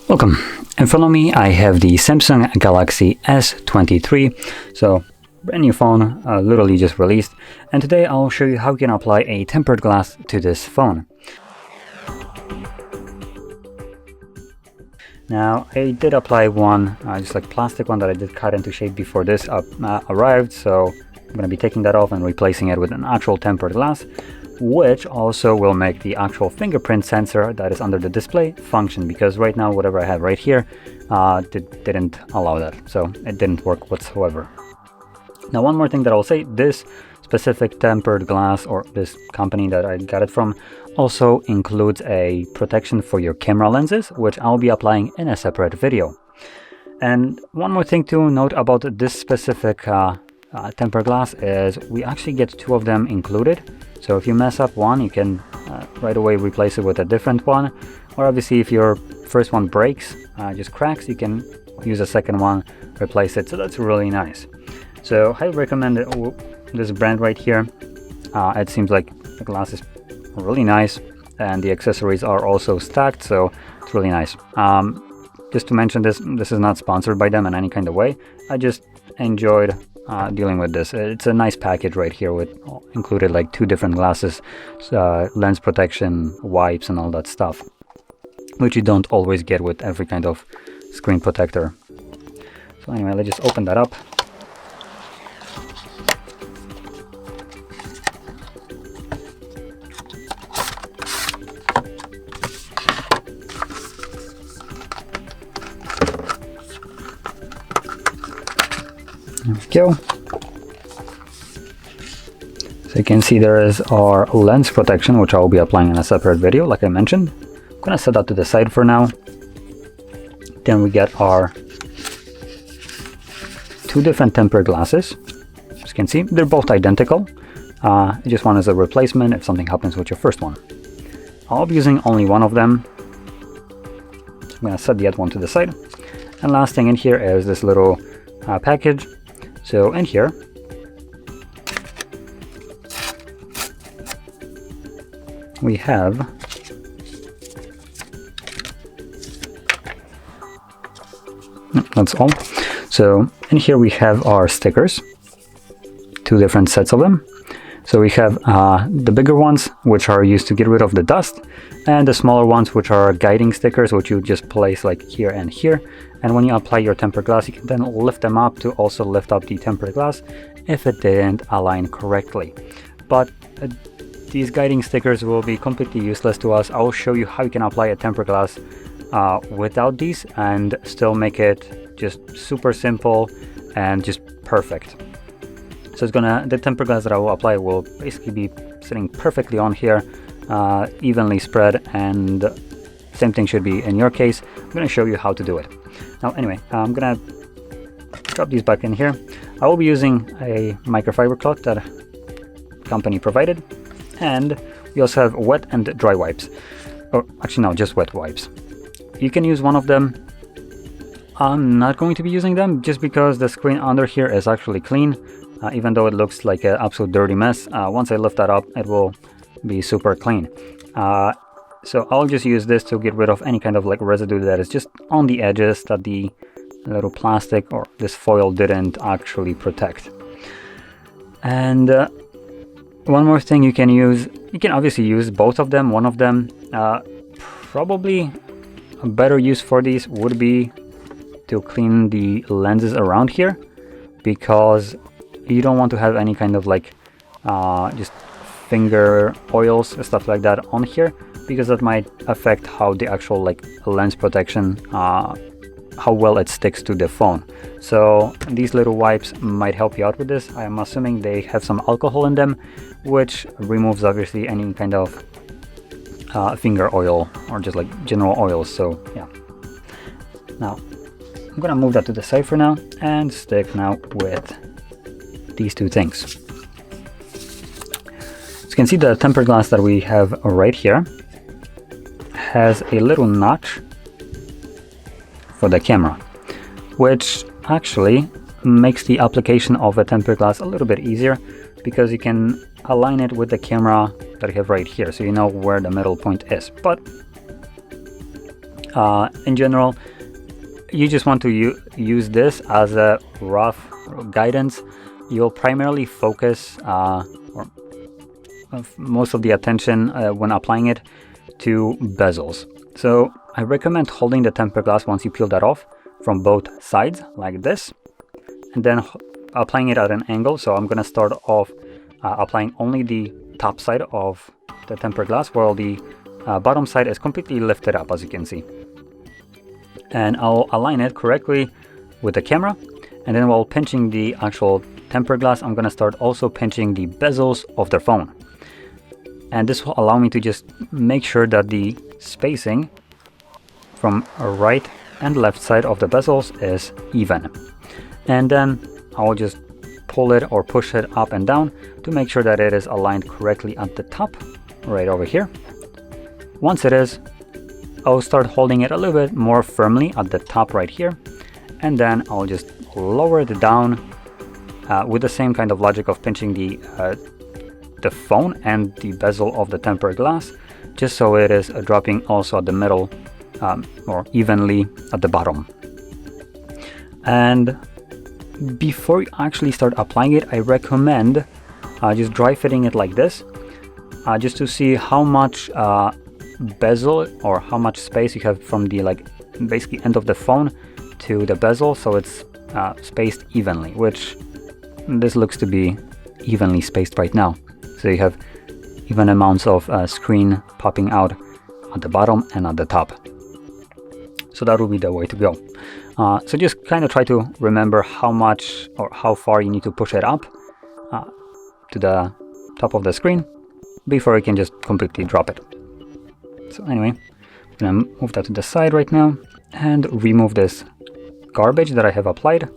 Welcome. In front of me I have the Samsung Galaxy S23, so brand new phone, literally just released, and today I'll show you how you can apply a tempered glass to this phone. Now I did apply one, just like plastic one that I did cut into shape before this arrived, so I'm going to be taking that off and replacing it with an actual tempered glass, which also will make the actual fingerprint sensor that is under the display function, because right now whatever I have right here didn't allow that, so it didn't work whatsoever. Now one more thing that I'll say, this specific tempered glass, or this company that I got it from, also includes a protection for your camera lenses, which I'll be applying in a separate video. And one more thing to note about this specific tempered glass is we actually get two of them included. So if you mess up one, you can right away replace it with a different one, or obviously if your first one breaks, just cracks, you can use a second one, replace it. So that's really nice. So I recommend this brand right here. It seems like the glass is really nice, and the accessories are also stacked, so it's really nice. Just to mention, this is not sponsored by them in any kind of way. I just enjoyed dealing with this. It's a nice package right here with included like two different glasses, lens protection, wipes, and all that stuff, which you don't always get with every kind of screen protector. So anyway, let's just open that up. There we go. So you can see there is our lens protection, which I will be applying in a separate video, like I mentioned. I'm gonna set that to the side for now. Then we get our two different tempered glasses. As you can see, they're both identical. Just one is a replacement if something happens with your first one. I'll be using only one of them. So I'm gonna set the other one to the side. And last thing in here is this little package. So in here we have that's all. So in here we have our stickers, two different sets of them. So we have the bigger ones, which are used to get rid of the dust, and the smaller ones, which are guiding stickers, which you just place like here and here. And when you apply your tempered glass, you can then lift them up to also lift up the tempered glass if it didn't align correctly. But these guiding stickers will be completely useless to us. I will show you how you can apply a tempered glass without these and still make it just super simple and just perfect. So the tempered glass that I will apply will basically be sitting perfectly on here, evenly spread, and same thing should be in your case. I'm going to show you how to do it. Now anyway, I'm going to drop these back in here. I will be using a microfiber cloth that company provided, and we also have wet and dry wipes. Or actually no, just wet wipes. You can use one of them. I'm not going to be using them just because the screen under here is actually clean. Even though it looks like an absolute dirty mess, once I lift that up, it will be super clean. So I'll just use this to get rid of any kind of like residue that is just on the edges that the little plastic or this foil didn't actually protect. And one more thing you can use, you can obviously use both of them. One of them, probably a better use for these would be to clean the lenses around here, because you don't want to have any kind of like just finger oils and stuff like that on here, because that might affect how the actual like lens protection, how well it sticks to the phone. So these little wipes might help you out with this. I'm assuming they have some alcohol in them, which removes obviously any kind of finger oil or just like general oils. So yeah. Now I'm gonna move that to the side for now and stick now with these two things. So you can see the tempered glass that we have right here has a little notch for the camera, which actually makes the application of a tempered glass a little bit easier, because you can align it with the camera that you have right here, so you know where the middle point is. But In general, you just want to use this as a rough guidance. You'll primarily focus most of the attention when applying it to bezels. So I recommend holding the tempered glass once you peel that off from both sides like this, and then applying it at an angle. So I'm going to start off applying only the top side of the tempered glass, while the bottom side is completely lifted up, as you can see. And I'll align it correctly with the camera, and then while pinching the actual tempered glass, I'm going to start also pinching the bezels of the phone. And this will allow me to just make sure that the spacing from right and left side of the bezels is even. And then I'll just pull it or push it up and down to make sure that it is aligned correctly at the top, right over here. Once it is, I'll start holding it a little bit more firmly at the top right here, and then I'll just lower it down with the same kind of logic of pinching the phone and the bezel of the tempered glass, just so it is dropping also at the middle or evenly at the bottom. And before you actually start applying it, I recommend just dry fitting it like this, just to see how much bezel or how much space you have from the basically end of the phone to the bezel, so it's spaced evenly, which this looks to be evenly spaced right now. So you have even amounts of screen popping out at the bottom and at the top. So that will be the way to go. So just kind of try to remember how much or how far you need to push it up to the top of the screen before you can just completely drop it. So anyway, I'm gonna move that to the side right now and remove this garbage that I have applied.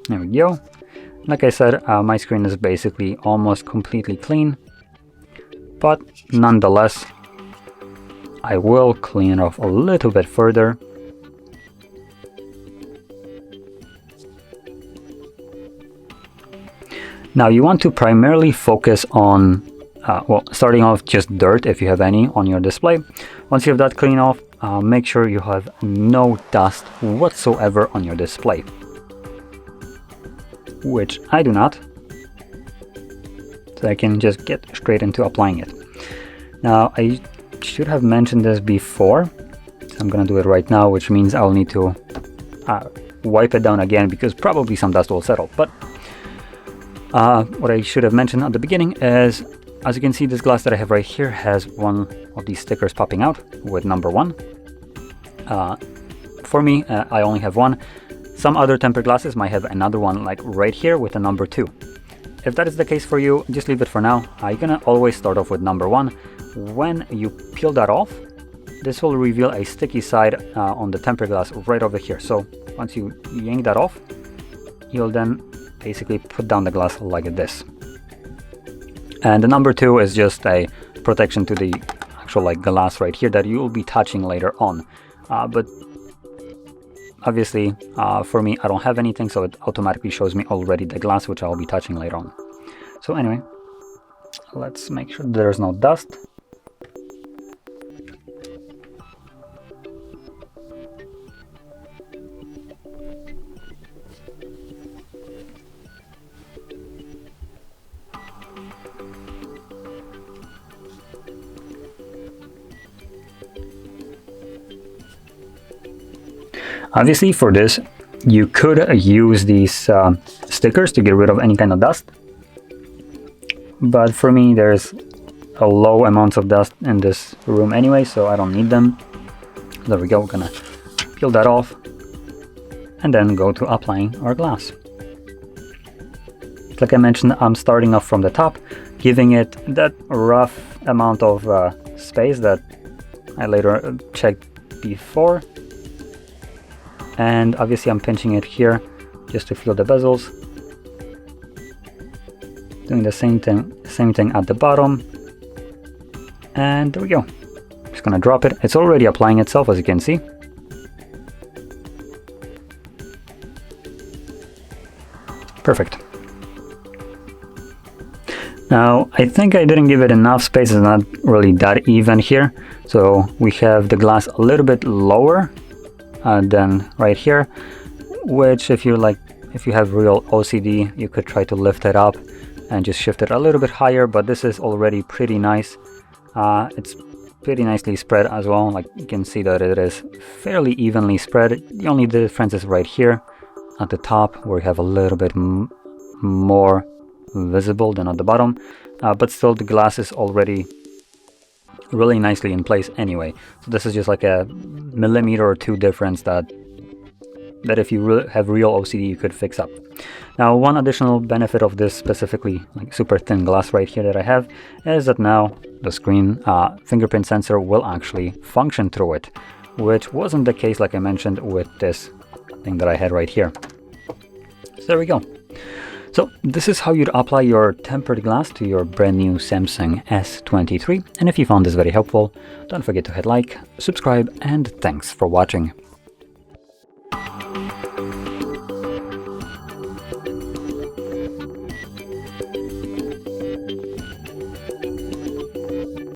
There we go. Like I said, my screen is basically almost completely clean, but nonetheless, I will clean it off a little bit further. Now you want to primarily focus on starting off just dirt, if you have any, on your display. Once you have that clean off, make sure you have no dust whatsoever on your display, which I do not. So I can just get straight into applying it. Now I should have mentioned this before, so I'm gonna do it right now, which means I'll need to wipe it down again because probably some dust will settle. But what I should have mentioned at the beginning is, as you can see, this glass that I have right here has one of these stickers popping out with number 1. For me, I only have one. Some other tempered glasses might have another one like right here with a number 2. If that is the case for you, just leave it for now. I'm gonna always start off with number 1. When you peel that off, this will reveal a sticky side on the tempered glass right over here. So once you yank that off, you'll then basically put down the glass like this. And the number 2 is just a protection to the actual glass right here that you will be touching later on. But obviously for me, I don't have anything, so it automatically shows me already the glass which I'll be touching later on. So anyway, let's make sure there's no dust. Obviously for this, you could use these stickers to get rid of any kind of dust. But for me, there's a low amount of dust in this room anyway, so I don't need them. There we go, we're gonna peel that off and then go to applying our glass. Like I mentioned, I'm starting off from the top, giving it that rough amount of space that I later checked before. And obviously I'm pinching it here just to feel the bezels. Doing the same thing at the bottom. And there we go. Just gonna drop it. It's already applying itself, as you can see. Perfect. Now, I think I didn't give it enough space. It's not really that even here. So we have the glass a little bit lower than right here, which if you have real OCD, you could try to lift it up and just shift it a little bit higher, but this is already pretty nice. It's pretty nicely spread as well. Like, you can see that it is fairly evenly spread. The only difference is right here at the top, where we have a little bit more visible than at the bottom, but still the glass is already really nicely in place anyway. So this is just like a millimeter or two difference that if you have real OCD, you could fix up. Now, one additional benefit of this specifically like super thin glass right here that I have is that now the screen fingerprint sensor will actually function through it, which wasn't the case, like I mentioned, with this thing that I had right here. So there we go. So this is how you'd apply your tempered glass to your brand new Samsung S23. And if you found this very helpful, don't forget to hit like, subscribe, and thanks for watching.